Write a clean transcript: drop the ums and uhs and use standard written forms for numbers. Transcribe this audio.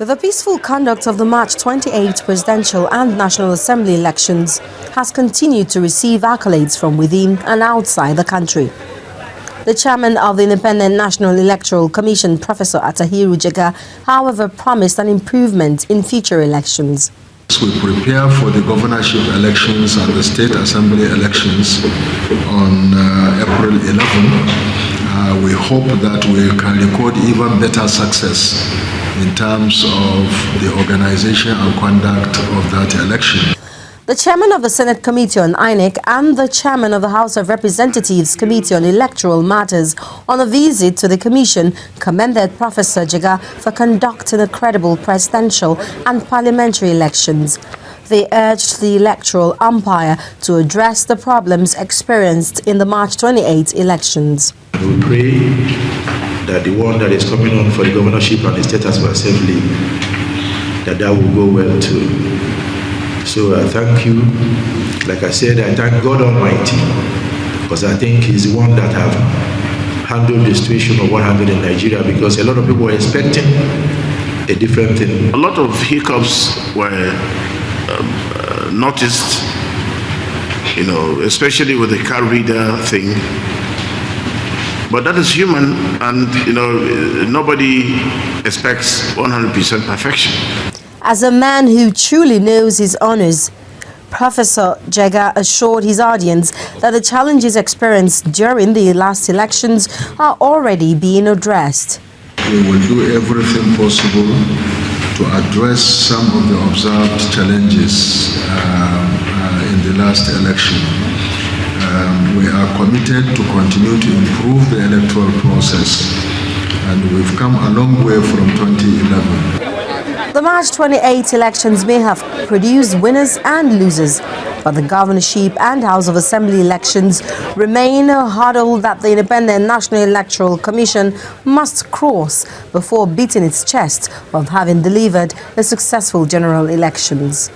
The peaceful conduct of the March 28 presidential and National Assembly elections has continued to receive accolades from within and outside the country. The chairman of the Independent National Electoral Commission, Professor Jega, however, promised an improvement in future elections. We prepare for the governorship elections and the state assembly elections on April 11. We hope that we can record even better success in terms of the organization and conduct of that election. The chairman of the Senate Committee on INEC and the chairman of the House of Representatives Committee on Electoral Matters on a visit to the commission commended Professor Jega for conducting a credible presidential and parliamentary elections. They urged the electoral umpire to address the problems experienced in the March 28 elections. We pray that the one that is coming on for the governorship and the state assembly, that will go well too. So I thank you. Like I said, I thank God Almighty, because I think He's the one that have handled the situation of what happened in Nigeria, because a lot of people were expecting a different thing. A lot of hiccups were noticed, especially with the card reader thing. But that is human, and nobody expects 100% perfection. As a man who truly knows his honors, Professor Jega assured his audience that the challenges experienced during the last elections are already being addressed. We will do everything possible to address some of the observed challenges in the last election. We are committed to continue to improve the electoral process, and we've come a long way from 2011. The March 28 elections may have produced winners and losers, but the governorship and House of Assembly elections remain a hurdle that the Independent National Electoral Commission must cross before beating its chest of having delivered the successful general elections.